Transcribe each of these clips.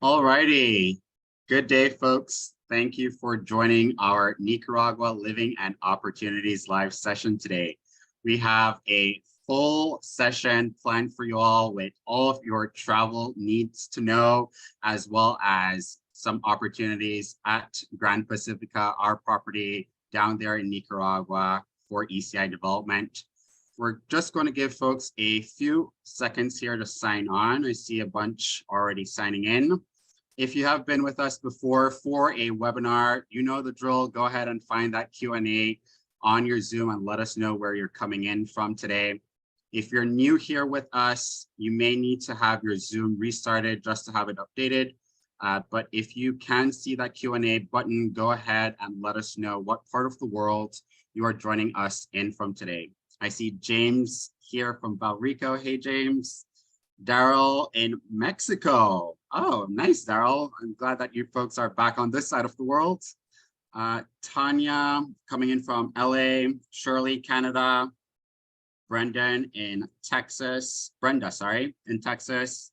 All righty. Good day, folks. Thank you for joining our Nicaragua Living and Opportunities live session today. We have a full session planned for you all with all of your travel needs to know, as well as some opportunities at Grand Pacifica, our property down there in Nicaragua for ECI development. We're just going to give folks a few seconds here to sign on. I see a bunch already signing in. If you have been with us before for a webinar, you know the drill. Go ahead and find that Q&A on your Zoom and let us know where you're coming in from today. If you're new here with us, you may need to have your Zoom restarted just to have it updated. But if you can see that Q&A button, go ahead and let us know what part of the world you are joining us in from today. I see James here from Valrico. Hey, James. Daryl in Mexico. Oh, nice, Daryl. I'm glad that you folks are back on this side of the world. Tanya coming in from LA, Shirley, Canada, Brendan in Texas, Brenda, sorry, in Texas.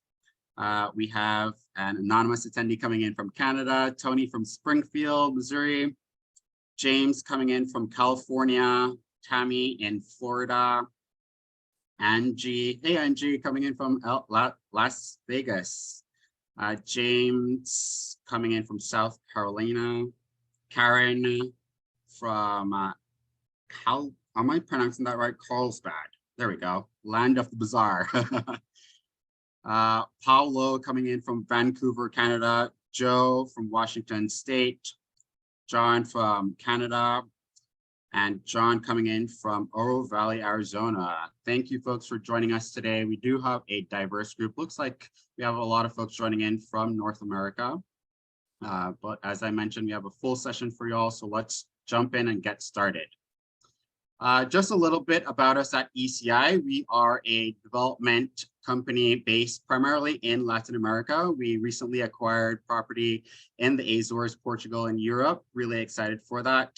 We have an anonymous attendee coming in from Canada, Tony from Springfield, Missouri, James coming in from California, Tammy in Florida, Angie, hey Angie, coming in from Las Vegas. James coming in from South Carolina. Karen from, am I pronouncing that right? Carlsbad. There we go. Land of the Bazaar. Paulo coming in from Vancouver, Canada. Joe from Washington State. John from Canada. And John coming in from Oro Valley, Arizona. Thank you folks for joining us today. We do have a diverse group. Looks like we have a lot of folks joining in from North America. But as I mentioned, we have a full session for y'all. So let's jump in and get started. Just a little bit about us at ECI. We are a development company based primarily in Latin America. We recently acquired property in the Azores, Portugal, and Europe. Really excited for that.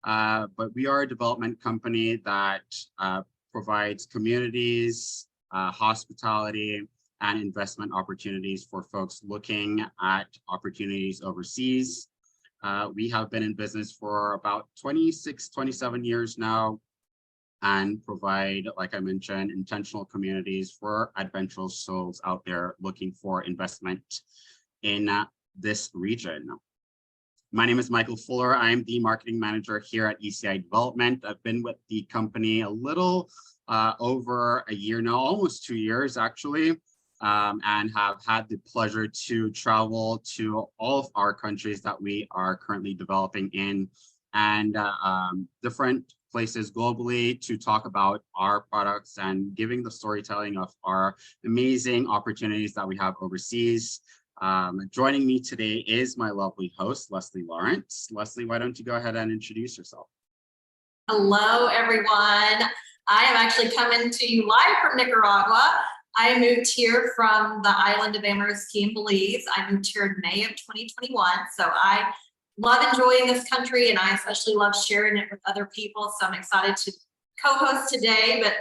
But we are a development company that provides communities, hospitality, and investment opportunities for folks looking at opportunities overseas. We have been in business for about 26, 27 years now and provide, like I mentioned, intentional communities for adventurous souls out there looking for investment in this region. My name is Michael Fuller. I am the marketing manager here at ECI Development. I've been with the company a little over a year now, almost 2 years actually, and have had the pleasure to travel to all of our countries that we are currently developing in and different places globally to talk about our products and giving the storytelling of our amazing opportunities that we have overseas. Joining me today is my lovely host, Leslie Lawrence. Leslie, why don't you go ahead and introduce yourself? Hello, everyone. I am actually coming to you live from Nicaragua. I moved here from the island of Amarasquí in Belize. I moved here in May of 2021. So I love enjoying this country and I especially love sharing it with other people. So I'm excited to co-host today. But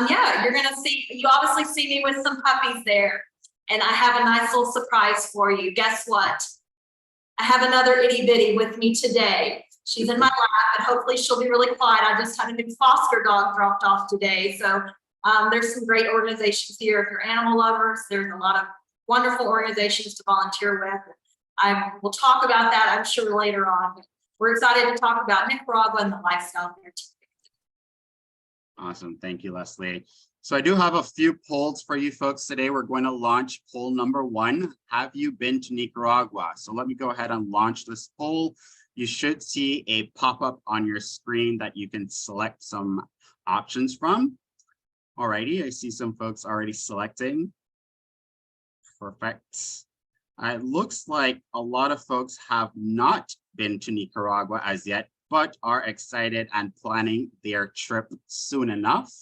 yeah, you're gonna see, you obviously see me with some puppies there. And I have a nice little surprise for you. Guess what? I have another itty bitty with me today. She's in my lap, and hopefully she'll be really quiet. I just had a new foster dog dropped off today. So there's some great organizations here. If you're animal lovers, there's a lot of wonderful organizations to volunteer with. I will talk about that, I'm sure, later on. But we're excited to talk about Nicaragua and the lifestyle here today. Awesome. Thank you, Leslie. So I do have a few polls for you folks today. We're going to launch poll number 1. Have you been to Nicaragua? So let me go ahead and launch this poll. You should see a pop-up on your screen that you can select some options from. Alrighty, I see some folks already selecting. Perfect. It looks like a lot of folks have not been to Nicaragua as yet, but are excited and planning their trip soon enough.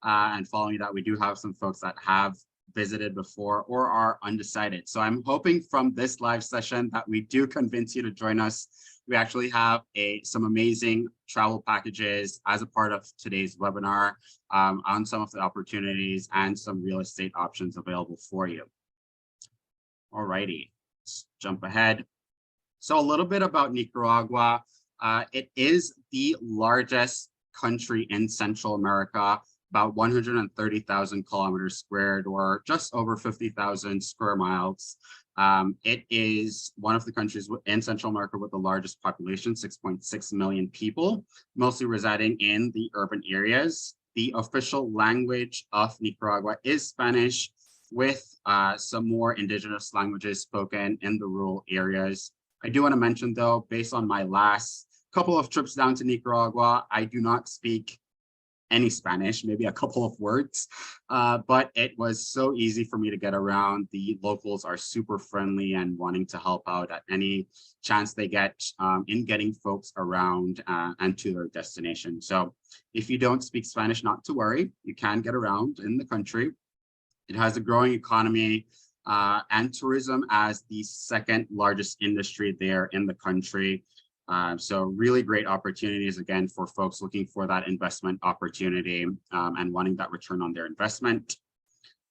And following that, we do have some folks that have visited before or are undecided. So I'm hoping from this live session that we do convince you to join us. We actually have some amazing travel packages as a part of today's webinar on some of the opportunities and some real estate options available for you. All righty. Let's jump ahead. So a little bit about Nicaragua. It is the largest country in Central America, about 130,000 kilometers squared, or just over 50,000 square miles. It is one of the countries in Central America with the largest population, 6.6 million people, mostly residing in the urban areas. The official language of Nicaragua is Spanish, with some more indigenous languages spoken in the rural areas. I do want to mention, though, based on my last couple of trips down to Nicaragua, I do not speak any Spanish, maybe a couple of words, but it was so easy for me to get around. The locals are super friendly and wanting to help out at any chance they get in getting folks around and to their destination. So if you don't speak Spanish, not to worry, you can get around in the country. It has a growing economy and tourism as the second largest industry there in the country. So really great opportunities, again, for folks looking for that investment opportunity and wanting that return on their investment.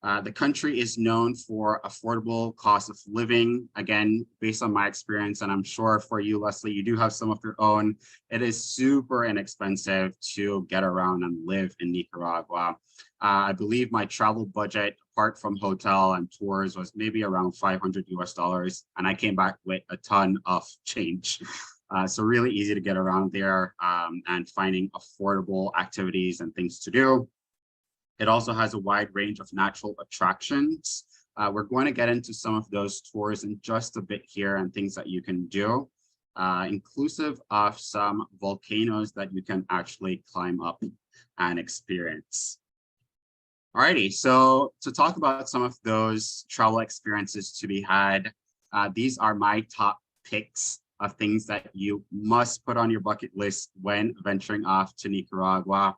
The country is known for affordable cost of living. Again, based on my experience, and I'm sure for you, Leslie, you do have some of your own, it is super inexpensive to get around and live in Nicaragua. I believe my travel budget, apart from hotel and tours, was maybe around $500 US, and I came back with a ton of change. So really easy to get around there and finding affordable activities and things to do. It also has a wide range of natural attractions. We're going to get into some of those tours in just a bit here and things that you can do, inclusive of some volcanoes that you can actually climb up and experience. Alrighty, so to talk about some of those travel experiences to be had, these are my top picks of things that you must put on your bucket list when venturing off to Nicaragua.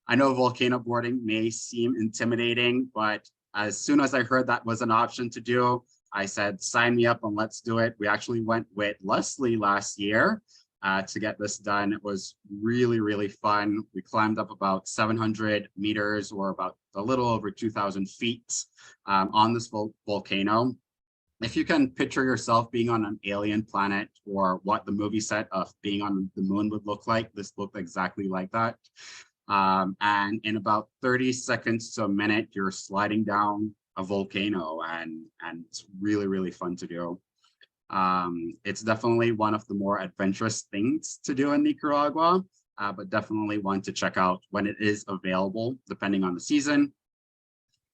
I know volcano boarding may seem intimidating, but as soon as I heard that was an option to do, I said, sign me up and let's do it. We actually went with Leslie last year to get this done. It was really, really fun. We climbed up about 700 meters, or about a little over 2,000 feet on this volcano. If you can picture yourself being on an alien planet, or what the movie set of being on the moon would look like, this looked exactly like that. And in about 30 seconds to a minute, you're sliding down a volcano, and it's really, really fun to do. It's definitely one of the more adventurous things to do in Nicaragua, but definitely one to check out when it is available, depending on the season.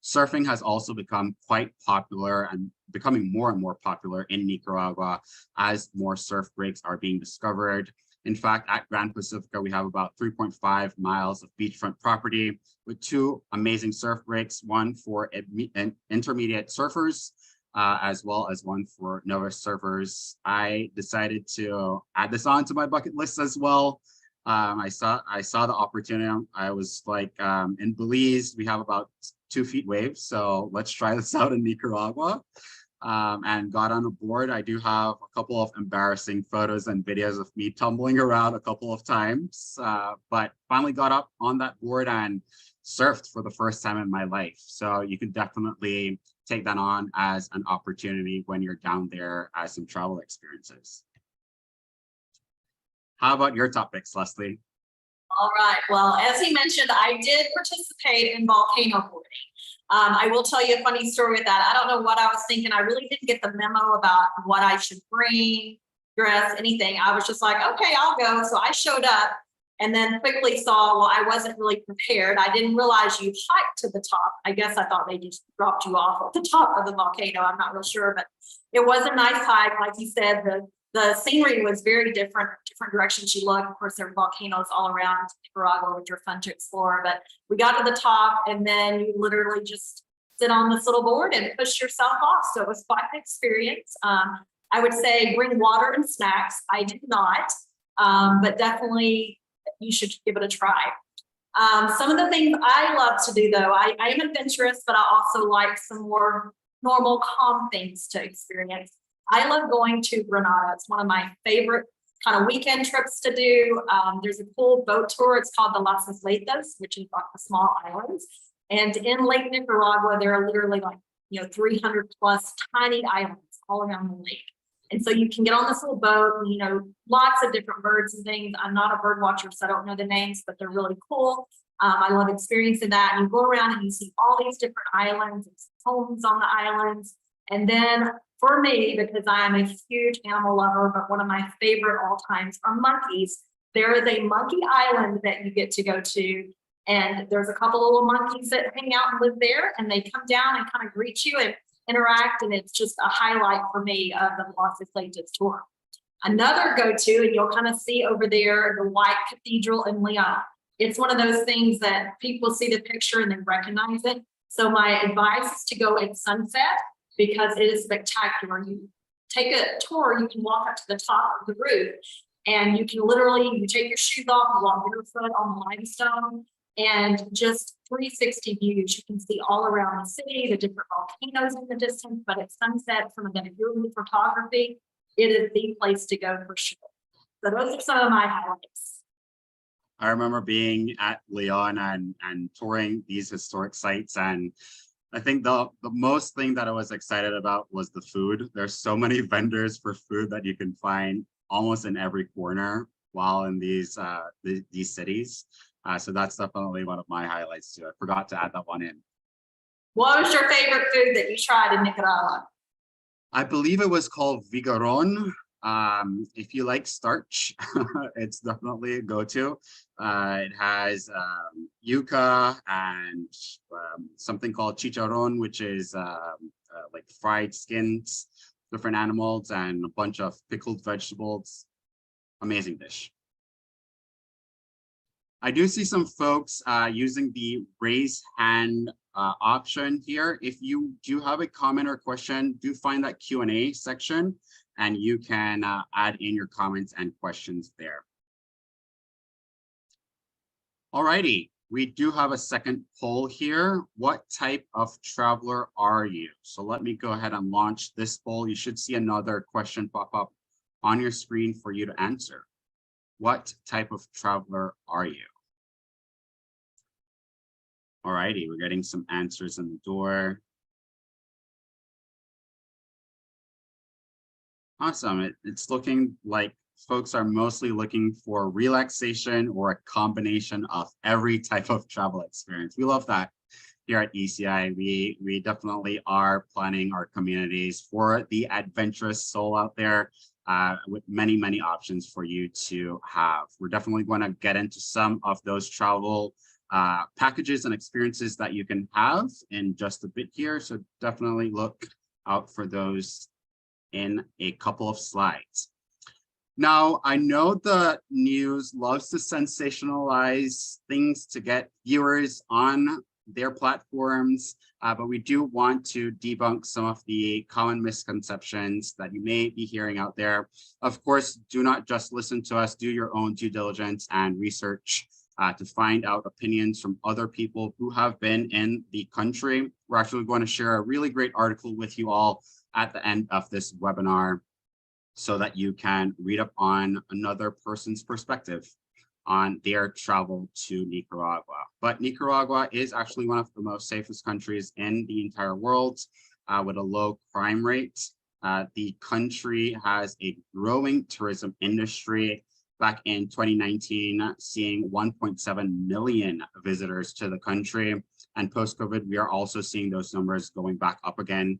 Surfing has also become quite popular and becoming more and more popular in Nicaragua as more surf breaks are being discovered. In fact, at Grand Pacifica, we have about 3.5 miles of beachfront property with 2 amazing surf breaks, one for intermediate surfers, as well as one for novice surfers. I decided to add this on to my bucket list as well. I saw the opportunity. I was like, in Belize, we have about 2 feet waves, so let's try this out in Nicaragua. And got on a board. I do have a couple of embarrassing photos and videos of me tumbling around a couple of times, but finally got up on that board and surfed for the first time in my life. So you can definitely take that on as an opportunity when you're down there as some travel experiences. How about your topics, Leslie? All right. Well, as he mentioned, I did participate in volcano boarding. I will tell you a funny story with that. I don't know what I was thinking. I really didn't get the memo about what I should bring, dress, anything. I was just like, okay, I'll go. So I showed up and then quickly saw, well, I wasn't really prepared. I didn't realize you hiked to the top. I guess I thought they just dropped you off at the top of the volcano. I'm not real sure, but it was a nice hike. Like you said, the scenery was very different directions you look. Of course, there are volcanoes all around Nicaragua, which are fun to explore. But we got to the top, and then you literally just sit on this little board and push yourself off. So it was quite an experience. I would say bring water and snacks. I did not, but definitely you should give it a try. Some of the things I love to do, though, I am adventurous, but I also like some more normal, calm things to experience. I love going to Granada. It's one of my favorite kind of weekend trips to do. There's a cool boat tour. It's called the Las Isletas, which is like the small islands. And in Lake Nicaragua, there are literally like, 300 plus tiny islands all around the lake. And so you can get on this little boat, and, you know, lots of different birds and things. I'm not a bird watcher, so I don't know the names, but they're really cool. I love experiencing that. And you go around and you see all these different islands and homes on the islands. And then for me, because I am a huge animal lover, but one of my favorite all times are monkeys. There is a monkey island that you get to go to. And there's a couple little monkeys that hang out and live there, and they come down and kind of greet you and interact. And it's just a highlight for me of the Los Angeles tour. Another go-to, and you'll kind of see over there, the White Cathedral in Leon. It's one of those things that people see the picture and they recognize it. So my advice is to go at sunset because it is spectacular. You take a tour, you can walk up to the top of the roof and you can literally, you take your shoes off and walk barefoot on the limestone and just 360 views. You can see all around the city, the different volcanoes in the distance, but at sunset from a view photography, it is the place to go for sure. So those are some of my highlights. I remember being at Leon and touring these historic sites, and I think the most thing that I was excited about was the food. There's so many vendors for food that you can find almost in every corner while in these cities. So that's definitely one of my highlights too. I forgot to add that one in. What was your favorite food that you tried in Nicaragua? I believe it was called vigaron. If you like starch, it's definitely a go-to. It has yuca and something called chicharron, which is like fried skins, different animals, and a bunch of pickled vegetables. Amazing dish. I do see some folks using the raise hand option here. If you do have a comment or question, do find that Q&A section and you can add in your comments and questions there. Alrighty, we do have a second poll here. What type of traveler are you? So let me go ahead and launch this poll. You should see another question pop up on your screen for you to answer. What type of traveler are you? Alrighty, we're getting some answers in the door. Awesome. It's looking like folks are mostly looking for relaxation or a combination of every type of travel experience. We love that here at ECI. We definitely are planning our communities for the adventurous soul out there with many, many options for you to have. We're definitely going to get into some of those travel packages and experiences that you can have in just a bit here. So definitely look out for those in a couple of slides. Now, I know the news loves to sensationalize things to get viewers on their platforms, but we do want to debunk some of the common misconceptions that you may be hearing out there. Of course, do not just listen to us, do your own due diligence and research to find out opinions from other people who have been in the country. We're actually going to share a really great article with you all at the end of this webinar so that you can read up on another person's perspective on their travel to Nicaragua. But Nicaragua is actually one of the most safest countries in the entire world with a low crime rate. The country has a growing tourism industry. Back in 2019, seeing 1.7 million visitors to the country. And post-COVID, we are also seeing those numbers going back up again.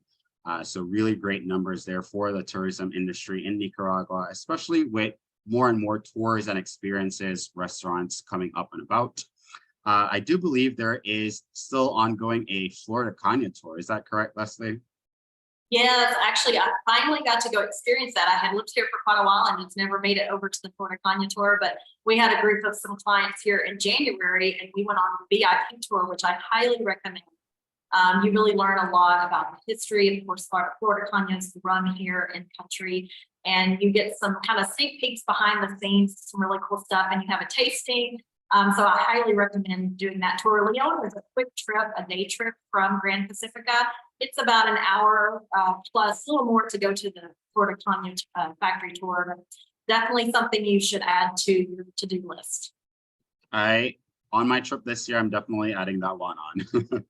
So really great numbers there for the tourism industry in Nicaragua, especially with more and more tours and experiences, restaurants coming up and about. I do believe there is still ongoing a Florida Caña tour. Is that correct, Leslie? Yes, actually, I finally got to go experience that. I had lived here for quite a while and just never made it over to the Florida Caña tour, but we had a group of some clients here in January and we went on the VIP tour, which I highly recommend. You really learn a lot about the history. Of course, Florida Caña is run here in country, and you get some kind of sneak peeks behind the scenes, some really cool stuff, and you have a tasting. So I highly recommend doing that tour. Leon is a quick trip, a day trip from Grand Pacifica. It's about an hour plus, a little more to go to the Florida Caña factory tour. But definitely something you should add to your to-do list. On my trip this year, I'm definitely adding that one on.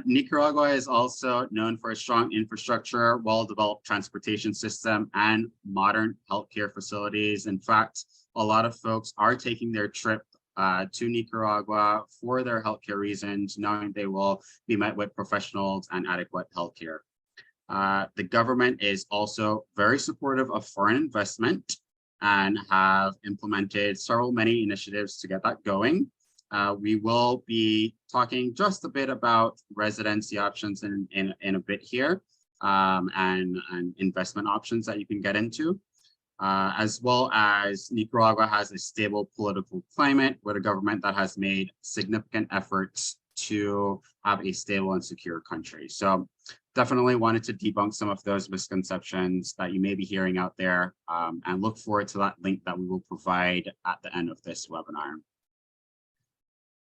Nicaragua is also known for a strong infrastructure, well-developed transportation system, and modern healthcare facilities. In fact, a lot of folks are taking their trip to Nicaragua for their healthcare reasons, knowing they will be met with professionals and adequate healthcare. The government is also very supportive of foreign investment and have implemented many initiatives to get that going. We will be talking just a bit about residency options in a bit here, and investment options that you can get into, as well as Nicaragua has a stable political climate with a government that has made significant efforts to have a stable and secure country. So definitely wanted to debunk some of those misconceptions that you may be hearing out there, and look forward to that link that we will provide at the end of this webinar.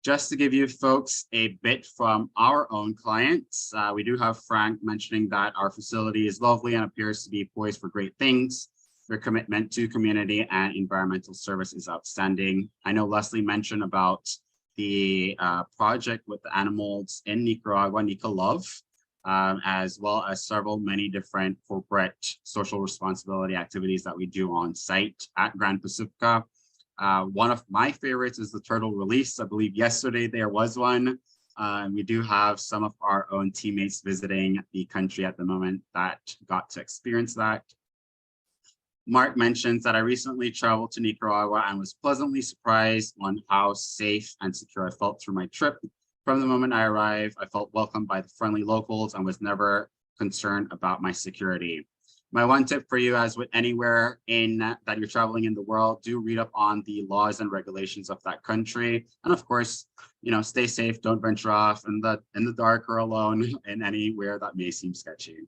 Just to give you folks a bit from our own clients, we do have Frank mentioning that our facility is lovely and appears to be poised for great things. Their commitment to community and environmental service is outstanding. I know Leslie mentioned about the project with the animals in Nicaragua, Nica Love, as well as many different corporate social responsibility activities that we do on site at Grand Pacifica. One of my favorites is the turtle release. I believe yesterday there was one. We do have some of our own teammates visiting the country at the moment that got to experience that. Mark mentions that I recently traveled to Nicaragua and was pleasantly surprised on how safe and secure I felt through my trip. From the moment I arrived, I felt welcomed by the friendly locals and was never concerned about my security. My one tip for you, as with anywhere that you're traveling in the world, do read up on the laws and regulations of that country. And of course, stay safe, don't venture off in the dark or alone in anywhere that may seem sketchy.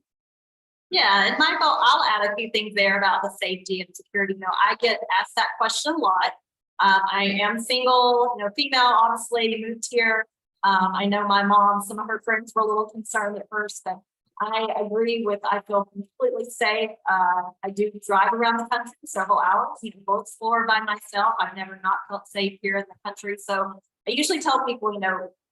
Yeah, and Michael, I'll add a few things there about the safety and security. I get asked that question a lot. I am single, female, honestly, moved here. I know my mom, some of her friends were a little concerned at first, but I agree with, I feel completely safe. I do drive around the country several hours, go explore by myself. I've never not felt safe here in the country. So I usually tell people,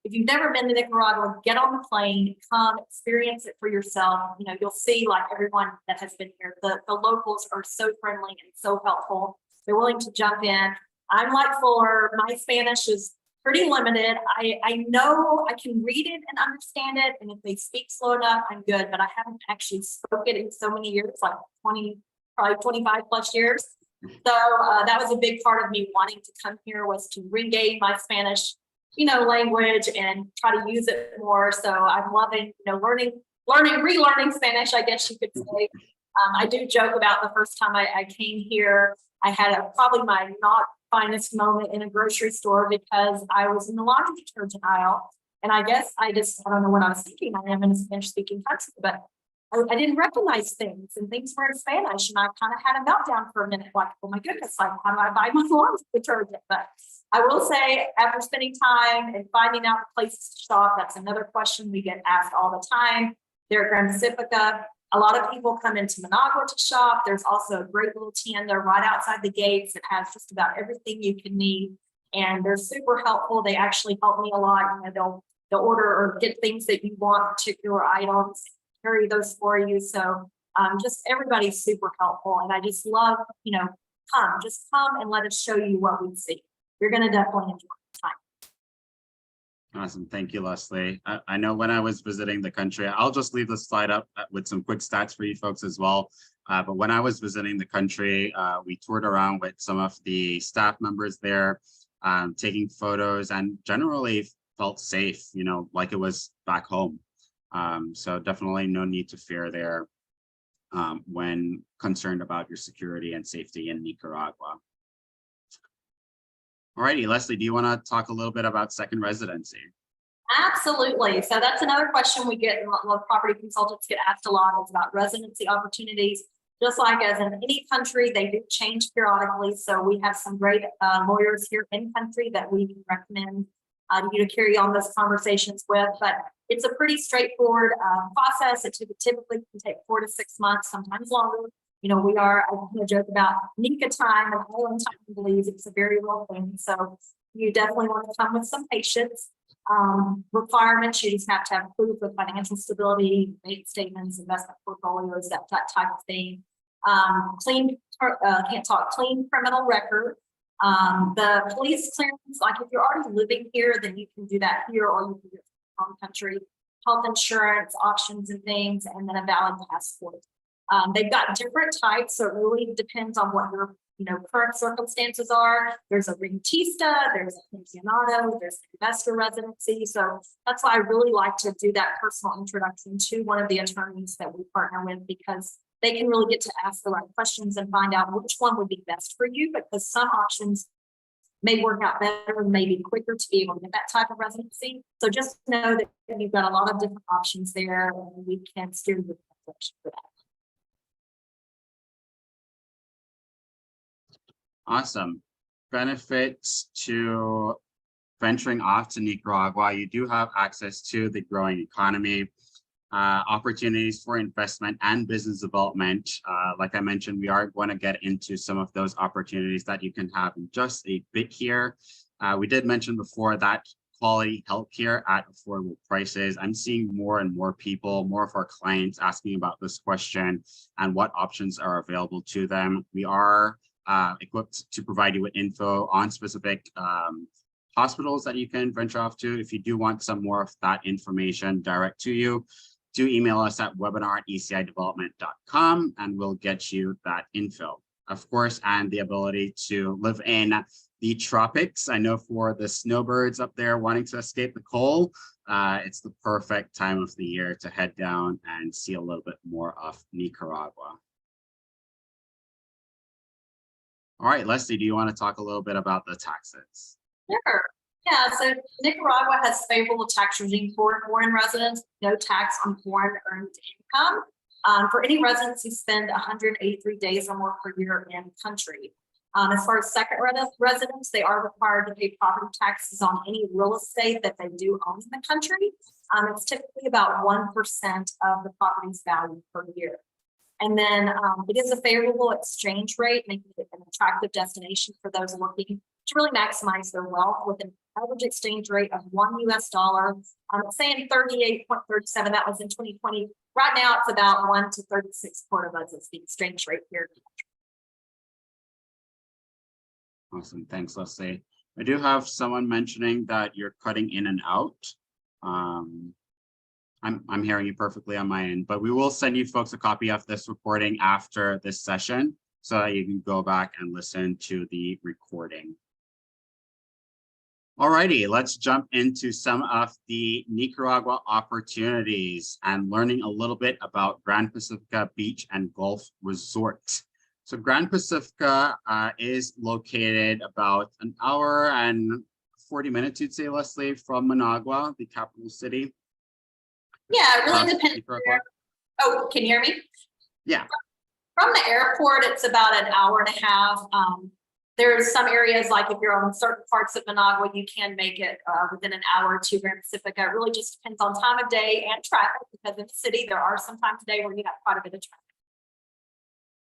if you've never been to Nicaragua, get on the plane, come experience it for yourself. You'll see, like everyone that has been here, the locals are so friendly and so helpful. They're willing to jump in. I'm like Fuller, my Spanish is pretty limited. I know I can read it and understand it, and if they speak slow enough, I'm good, but I haven't actually spoken it in so many years, like probably 25 plus years. So that was a big part of me wanting to come here, was to regain my Spanish, language and try to use it more. So I'm loving, relearning Spanish, I guess you could say. I do joke about the first time I came here, I had probably my not finest moment in a grocery store because I was in the laundry detergent aisle. And I guess I don't know what I was thinking. I am in a Spanish speaking country, but I didn't recognize things, and things were in Spanish. And I kind of had a meltdown for a minute, like, oh my goodness, like, how do I buy my laundry detergent? But I will say, after spending time and finding out places to shop, that's another question we get asked all the time. There at Grand Pacifica, a lot of people come into Managua to shop. There's also a great little tienda right outside the gates that has just about everything you can need. And they're super helpful. They actually help me a lot. They'll order or get things that you want, particular items, carry those for you. So just everybody's super helpful. And I just love, come and let us show you what we see. You're going to definitely enjoy the time. Awesome. Thank you, Leslie. I know when I was visiting the country, I'll just leave the slide up with some quick stats for you folks as well. But when I was visiting the country, we toured around with some of the staff members there, taking photos, and generally felt safe, like it was back home. So definitely no need to fear there when concerned about your security and safety in Nicaragua. Alrighty, Leslie, do you want to talk a little bit about second residency? Absolutely. So that's another question we get, and a lot of property consultants get asked a lot, is about residency opportunities. Just like as in any country, they do change periodically. So we have some great lawyers here in country that we can recommend you to carry on those conversations with. But it's a pretty straightforward process. It typically can take 4 to 6 months, sometimes longer. We are, I kind of joke about Nika time and island time, I believe it's a very real thing. So you definitely want to come with some patience. Requirements, you just have to have proof of financial stability, bank statements, investment portfolios, that type of thing. Clean criminal record. The police clearance, like if you're already living here, then you can do that here, or you can do it in home country. Health insurance options and things, and then a valid passport. They've got different types, so it really depends on what your current circumstances are. There's a rentista, there's a pensionado, there's an investor residency. So that's why I really like to do that personal introduction to one of the attorneys that we partner with, because they can really get to ask the right questions and find out which one would be best for you, because some options may work out better, maybe quicker to be able to get that type of residency. So just know that you've got a lot of different options there, and we can steer you in the direction for that. Awesome. Benefits to venturing off to Nicaragua. You do have access to the growing economy, opportunities for investment and business development. Like I mentioned, we are going to get into some of those opportunities that you can have in just a bit here. We did mention before that quality healthcare at affordable prices. I'm seeing more and more people, more of our clients asking about this question and what options are available to them. We are equipped to provide you with info on specific hospitals that you can venture off to. If you do want some more of that information direct to you, do email us at webinar@ecidevelopment.com and we'll get you that info. Of course, and the ability to live in the tropics. I know for the snowbirds up there wanting to escape the cold, it's the perfect time of the year to head down and see a little bit more of Nicaragua. All right, Leslie, do you want to talk a little bit about the taxes? Sure. Yeah, so Nicaragua has favorable tax regime for foreign residents, no tax on foreign earned income. For any residents who spend 183 days or more per year in country. As far as second residents, they are required to pay property taxes on any real estate that they do own in the country. It's typically about 1% of the property's value per year. And then it is a favorable exchange rate, making it an attractive destination for those looking to really maximize their wealth, with an average exchange rate of $1 US. It's saying 38.37. That was in 2020. Right now, it's about 1 to 36 Cordobas is the exchange rate here. Awesome. Thanks, Leslie. I do have someone mentioning that you're cutting in and out. I'm hearing you perfectly on my end, but we will send you folks a copy of this recording after this session so that you can go back and listen to the recording. Alrighty, let's jump into some of the Nicaragua opportunities and learning a little bit about Grand Pacifica Beach and Golf Resort. So Grand Pacifica is located about an hour and 40 minutes, you'd say, Leslie, from Managua, the capital city. Yeah, it really depends. Oh, can you hear me? Yeah. From the airport, it's about an hour and a half. There's some areas, like if you're on certain parts of Managua, you can make it within an hour to Grand Pacifica. It really just depends on time of day and traffic, because in the city, there are some times of day where you have quite a bit of traffic.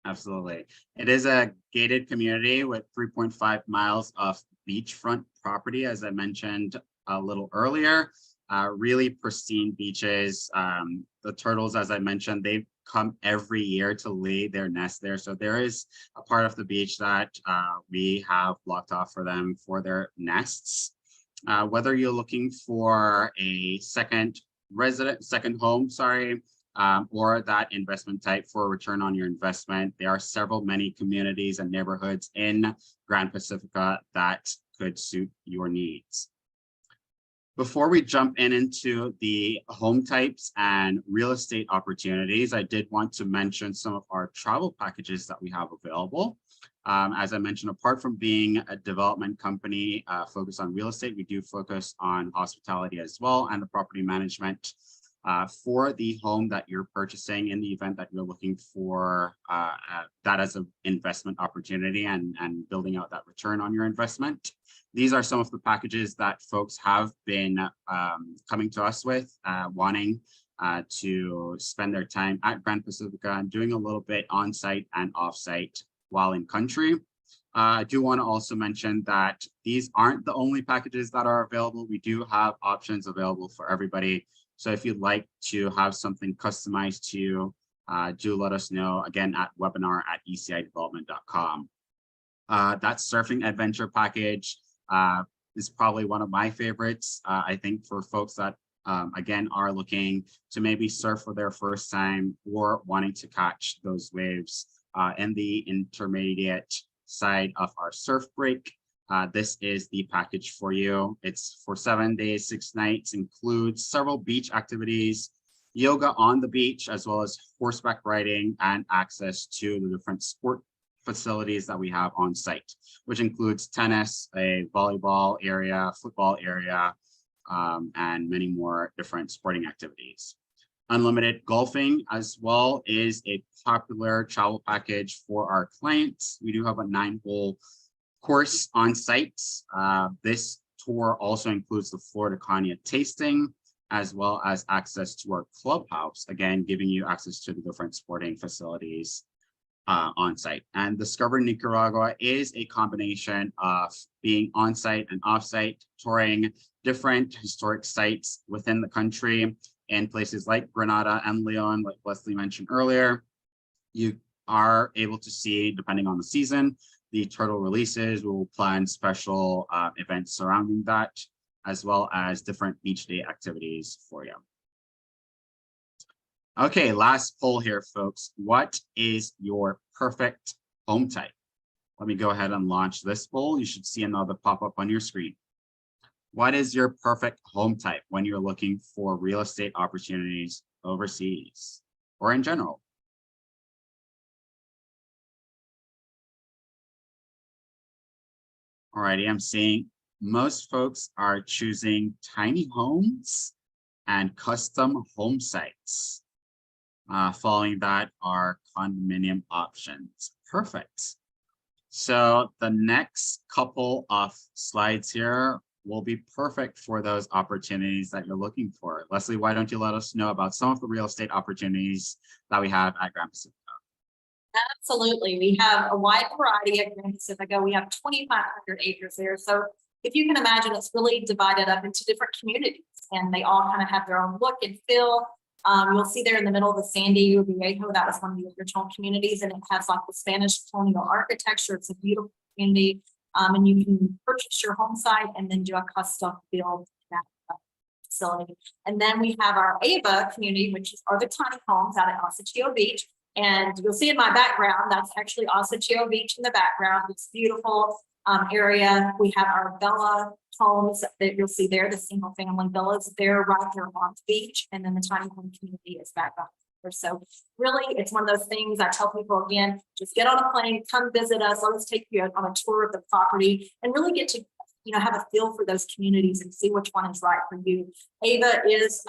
Absolutely. It is a gated community with 3.5 miles of beachfront property, as I mentioned a little earlier. Really pristine beaches. The turtles, as I mentioned, they come every year to lay their nest there. So there is a part of the beach that we have blocked off for them for their nests. Whether you're looking for a second home, or that investment type for a return on your investment, there are many communities and neighborhoods in Grand Pacifica that could suit your needs. Before we jump into the home types and real estate opportunities, I did want to mention some of our travel packages that we have available. As I mentioned, apart from being a development company focused on real estate, we do focus on hospitality as well, and the property management for the home that you're purchasing in the event that you're looking for that as an investment opportunity and building out that return on your investment. These are some of the packages that folks have been coming to us with, wanting to spend their time at Grand Pacifica and doing a little bit on-site and off-site while in country. I do want to also mention that these aren't the only packages that are available. We do have options available for everybody. So if you'd like to have something customized to you, do let us know, again, at webinar@ecidevelopment.com. That surfing adventure package is probably one of my favorites. I think for folks that, again, are looking to maybe surf for their first time or wanting to catch those waves in the intermediate side of our surf break. This is the package for you. It's for 7 days, 6 nights, includes several beach activities, yoga on the beach, as well as horseback riding and access to the different sport facilities that we have on site, which includes tennis, a volleyball area, football area, and many more different sporting activities. Unlimited golfing as well is a popular travel package for our clients. We do have a 9-hole course on site. This tour also includes the Florida Cognac tasting, as well as access to our clubhouse, again, giving you access to the different sporting facilities on site. And Discover Nicaragua is a combination of being on site and off site, touring different historic sites within the country in places like Grenada and Leon, like Leslie mentioned earlier. You are able to see, depending on the season, the turtle releases. We will plan special events surrounding that, as well as different beach day activities for you. Okay, last poll here, folks. What is your perfect home type? Let me go ahead and launch this poll. You should see another pop-up on your screen. What is your perfect home type when you're looking for real estate opportunities overseas or in general? Alrighty, I'm seeing most folks are choosing tiny homes and custom home sites. Following that are condominium options. Perfect. So the next couple of slides here will be perfect for those opportunities that you're looking for. Leslie, why don't you let us know about some of the real estate opportunities that we have at Grand Pacifico? Absolutely. We have a wide variety at Grand Pacifico. We have 2,500 acres there. So if you can imagine, it's really divided up into different communities, and they all kind of have their own look and feel. You'll see there in the middle of the San Diego Viejo, that was one of the original communities, and it has like the Spanish colonial architecture. It's a beautiful community, and you can purchase your home site and then do a custom build that facility. And then we have our Ava community, which are the tiny homes out at Asequibilad Beach. And you'll see in my background, that's actually Asequibilad Beach in the background. It's beautiful area. We have our Bella homes that you'll see there, the single family villas. They're right there on the beach. And then the tiny home community is back up there. So really, it's one of those things I tell people, again, just get on a plane, come visit us. Let us take you on a tour of the property and really get to, have a feel for those communities and see which one is right for you. Ava is,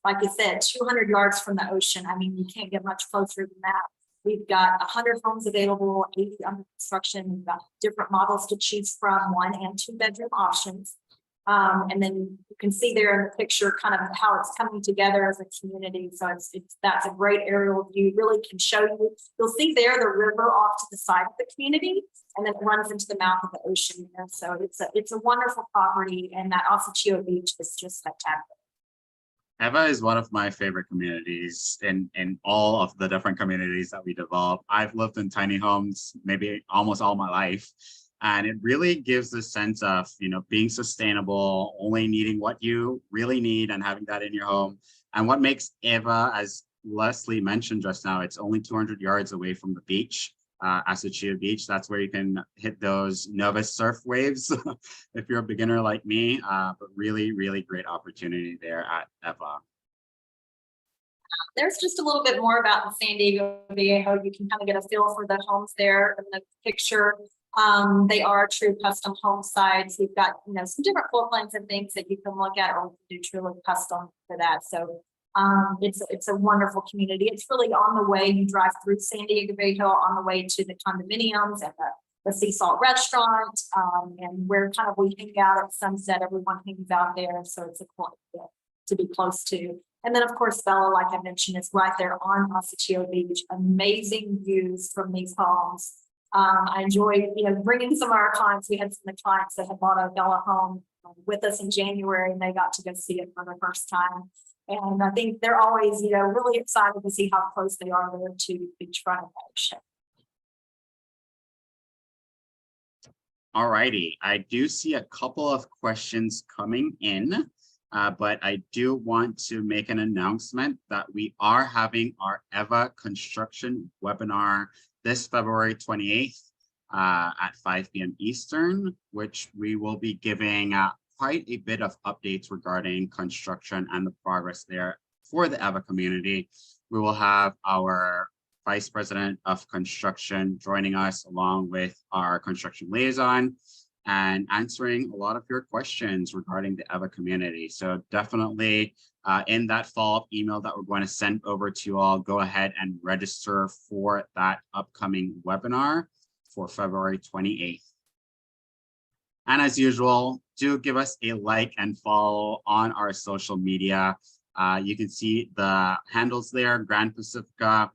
like I said, 200 yards from the ocean. I mean, you can't get much closer than that. We've got 100 homes available, 80 under construction. We've got different models to choose from, 1 and 2 bedroom options. And then you can see there in the picture kind of how it's coming together as a community. So that's a great aerial view, really can show you. You'll see there the river off to the side of the community, and then it runs into the mouth of the ocean there. So it's a wonderful property, and that Asequibilad Beach is just spectacular. Eva is one of my favorite communities in all of the different communities that we develop. I've lived in tiny homes maybe almost all my life. And it really gives this sense of, being sustainable, only needing what you really need and having that in your home. And what makes Eva, as Leslie mentioned just now, it's only 200 yards away from the beach, Asequibilad Beach. That's where you can hit those novice surf waves if you're a beginner like me. But really, really great opportunity there at Eva. There's just a little bit more about the San Diego Viejo. You can kind of get a feel for the homes there in the picture. They are true custom home sites. We've got, some different floor plans and things that you can look at, or do truly custom for that. So it's a wonderful community. It's really on the way. You drive through San Diego Viejo on the way to the condominiums and the Sea Salt restaurant, and where kind of we hang out at sunset. Everyone hangs out there, so it's a cool to be close to. And then, of course, Bella, like I mentioned, is right there on Asequibilad Beach. Amazing views from these homes. I enjoyed, bringing some of our clients. We had some of the clients that had bought a Bella home with us in January, and they got to go see it for the first time. And I think they're always, really excited to see how close they are there to beachfront and ocean. All righty, I do see a couple of questions coming in, but I do want to make an announcement that we are having our EVA construction webinar this February 28th at 5 p.m. Eastern, which we will be giving quite a bit of updates regarding construction and the progress there for the EVA community. We will have our Vice President of Construction joining us along with our construction liaison and answering a lot of your questions regarding the EVA community. So definitely in that follow-up email that we're going to send over to you all, go ahead and register for that upcoming webinar for February 28th. And as usual, do give us a like and follow on our social media. You can see the handles there, Grand Pacifica,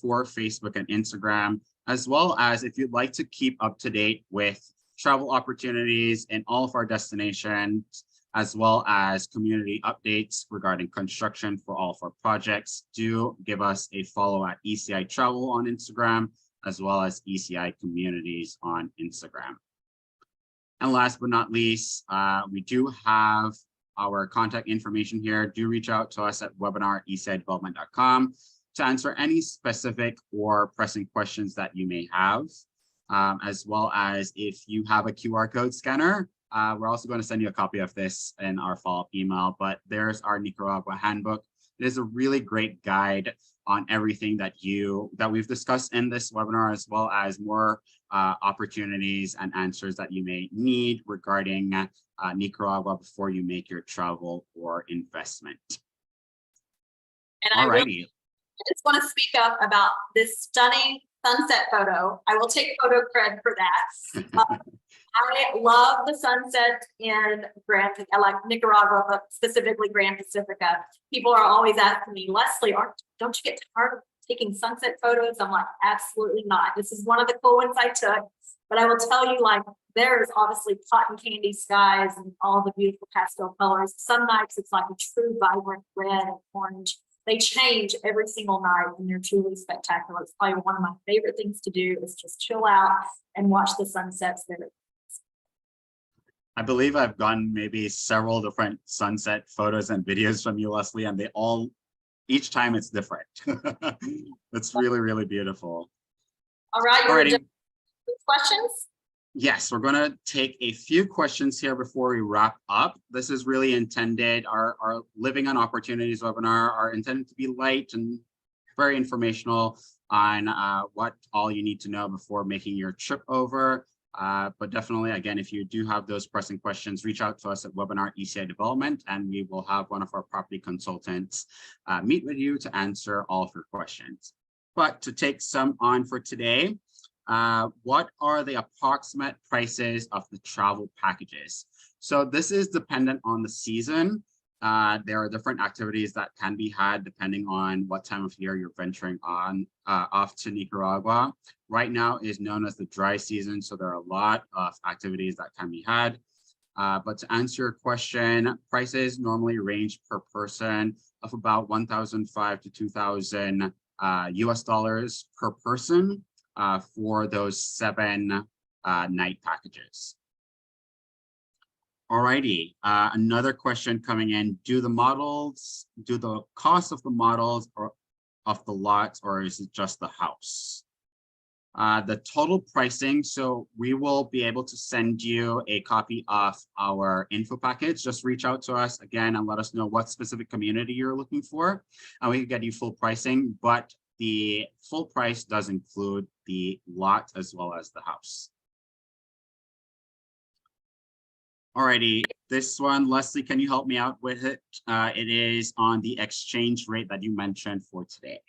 for Facebook and Instagram, as well as if you'd like to keep up to date with travel opportunities in all of our destinations, as well as community updates regarding construction for all of our projects, do give us a follow at ECI Travel on Instagram, as well as ECI Communities on Instagram. And last but not least, we do have our contact information here. Do reach out to us at webinar@ecidevelopment.com to answer any specific or pressing questions that you may have, as well as if you have a QR code scanner. We're also going to send you a copy of this in our follow-up email, but there's our Nicaragua handbook. It is a really great guide on everything that we've discussed in this webinar, as well as more opportunities and answers that you may need regarding Nicaragua before you make your travel or investment. And I just want to speak up about this stunning sunset photo. I will take photo cred for that. I love the sunset in I like Nicaragua, but specifically Grand Pacifica. People are always asking me, Leslie, don't you get tired of taking sunset photos? I'm like, absolutely not. This is one of the cool ones I took, but I will tell you, like, there's obviously cotton candy skies and all the beautiful pastel colors. Some nights it's like a true vibrant red and orange. They change every single night and they're truly spectacular. It's probably one of my favorite things to do is just chill out and watch the sunsets there. I believe I've gotten maybe several different sunset photos and videos from you, Leslie, and each time it's different. It's really, really beautiful. All right, you're done with questions? Yes, we're going to take a few questions here before we wrap up. This is really intended, our Living on Opportunities webinar are intended to be light and very informational on what all you need to know before making your trip over. But definitely, again, if you do have those pressing questions, reach out to us at webinar ECI Development, and we will have one of our property consultants meet with you to answer all of your questions. But to take some on for today, what are the approximate prices of the travel packages? So this is dependent on the season. There are different activities that can be had depending on what time of year you're venturing on off to Nicaragua. Right now is known as the dry season, so there are a lot of activities that can be had. But to answer your question, prices normally range per person of about $1,500 to $2,000 US dollars per person for those 7 night packages. Alrighty, another question coming in. Do the cost of the models or of the lots, or is it just the house? The total pricing, so we will be able to send you a copy of our info package. Just reach out to us again and let us know what specific community you're looking for, and we can get you full pricing, but the full price does include the lot as well as the house. Alrighty, this one, Leslie, can you help me out with it? It is on the exchange rate that you mentioned for today.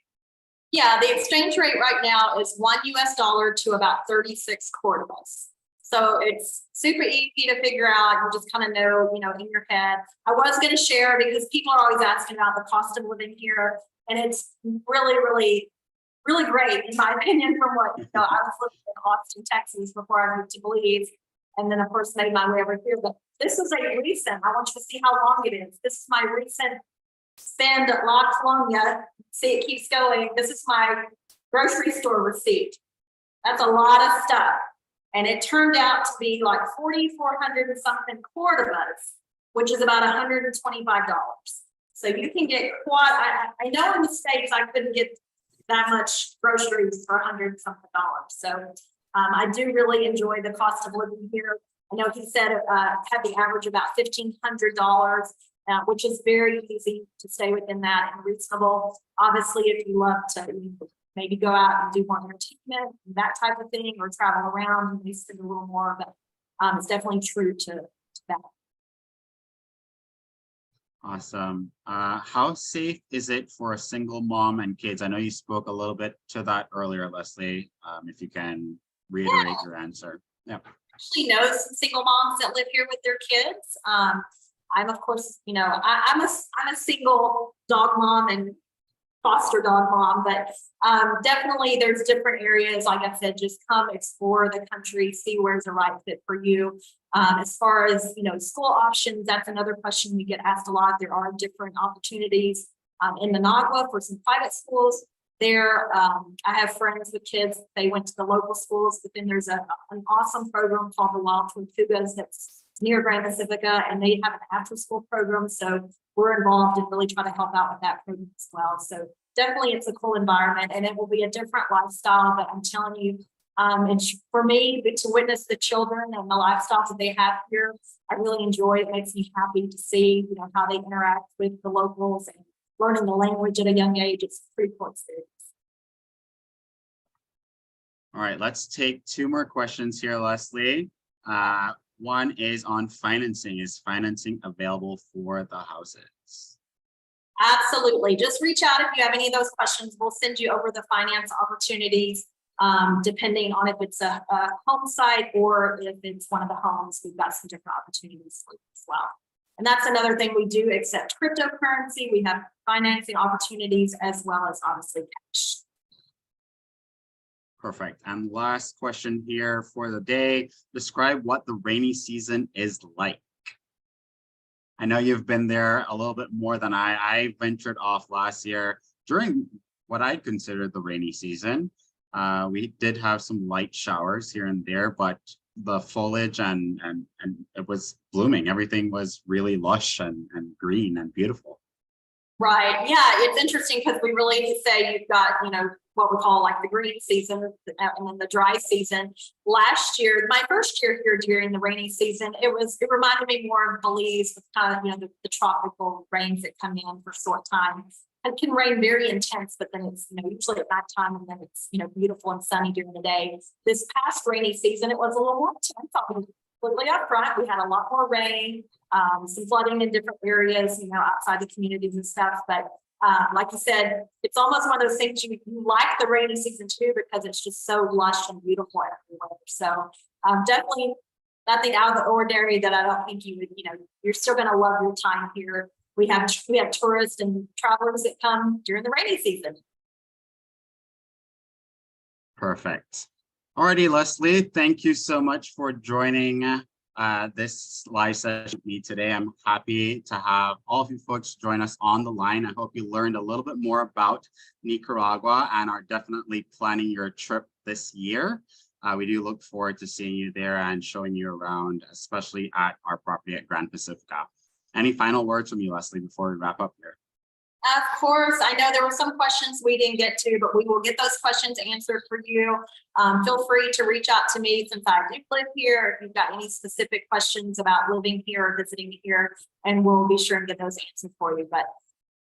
Yeah, the exchange rate right now is $1 US to about 36 Cordobas. So it's super easy to figure out. You just kind of know, in your head. I was going to share because people are always asking about the cost of living here, and it's really, really really great, in my opinion, from what, I was living in Austin, Texas before I moved to Belize. And then, of course, made my way over here. But this is a recent, I want you to see how long it is. This is my recent spend at La Colonia. See, it keeps going. This is my grocery store receipt. That's a lot of stuff. And it turned out to be like 4,400 and something Cordobas, which is about $125. So you can get quite, I know in the States I couldn't get that much groceries for 100 something dollars. So I do really enjoy the cost of living here. I know he said had the average about $1,500, which is very easy to stay within that and reasonable. Obviously, if you love to maybe go out and do more entertainment, that type of thing, or travel around, you may spend a little more, but it's definitely true to that. Awesome. How safe is it for a single mom and kids? I know you spoke a little bit to that earlier, Leslie. If you can reiterate your answer. Yeah. Actually know some single moms that live here with their kids. I'm, of course, I'm a single dog mom and foster dog mom, but definitely there's different areas. Like I said, just come explore the country, see where's the right fit for you. As far as, school options, that's another question we get asked a lot. There are different opportunities in Managua for some private schools. There, I have friends with kids, they went to the local schools, but then there's an awesome program called the Wild Tortugas that's near Grand Pacifica, and they have an after-school program. So we're involved and really try to help out with that program as well. So definitely it's a cool environment, and it will be a different lifestyle, but I'm telling you, and for me to witness the children and the lifestyle that they have here, I really enjoy it. It makes me happy to see, how they interact with the locals and learning the language at a young age. It's a pretty cool experience. All right, let's take two more questions here, Leslie. One is on financing. Is financing available for the houses? Absolutely. Just reach out if you have any of those questions. We'll send you over the finance opportunities, depending on if it's a home site or if it's one of the homes. We've got some different opportunities for you as well. And that's another thing, we do accept cryptocurrency. We have financing opportunities as well as obviously cash. Perfect. And last question here for the day. Describe what the rainy season is like. I know you've been there a little bit more than I ventured off last year during what I considered the rainy season. We did have some light showers here and there, but the foliage and it was blooming. Everything was really lush and green and beautiful. Right. Yeah, it's interesting because we really say you've got, what we call like the green season and then the dry season. Last year, my first year here during the rainy season, it reminded me more of Belize with kind of, the tropical rains that come in for short time. It can rain very intense, but then it's, usually at nighttime, and then it's, beautiful and sunny during the day. This past rainy season, it was a little more intense. Completely up front, we had a lot more rain, some flooding in different areas, outside the communities and stuff. But like you said, it's almost one of those things you like the rainy season too, because it's just so lush and beautiful everywhere. So definitely nothing out of the ordinary that I don't think you would, you're still going to love your time here. We have tourists and travelers that come during the rainy season. Perfect. Alrighty, Leslie, thank you so much for joining this live session with me today. I'm happy to have all of you folks join us on the line. I hope you learned a little bit more about Nicaragua and are definitely planning your trip this year. We do look forward to seeing you there and showing you around, especially at our property at Grand Pacifica. Any final words from you, Leslie, before we wrap up here? Of course, I know there were some questions we didn't get to, but we will get those questions answered for you. Feel free to reach out to me since I do live here. If you've got any specific questions about living here or visiting here, and we'll be sure and get those answered for you. But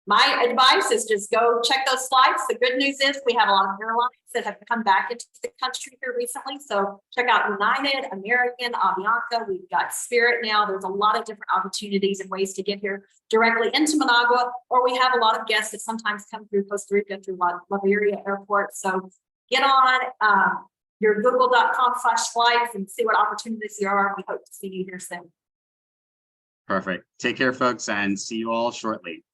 my advice is just go check those flights. The good news is we have a lot of airlines that have come back into the country here recently. So check out United, American, Avianca. We've got Spirit now. There's a lot of different opportunities and ways to get here directly into Managua, or we have a lot of guests that sometimes come through Costa Rica through La Valeria Airport. So get on your google.com/flights and see what opportunities there are. We hope to see you here soon. Perfect. Take care, folks, and see you all shortly.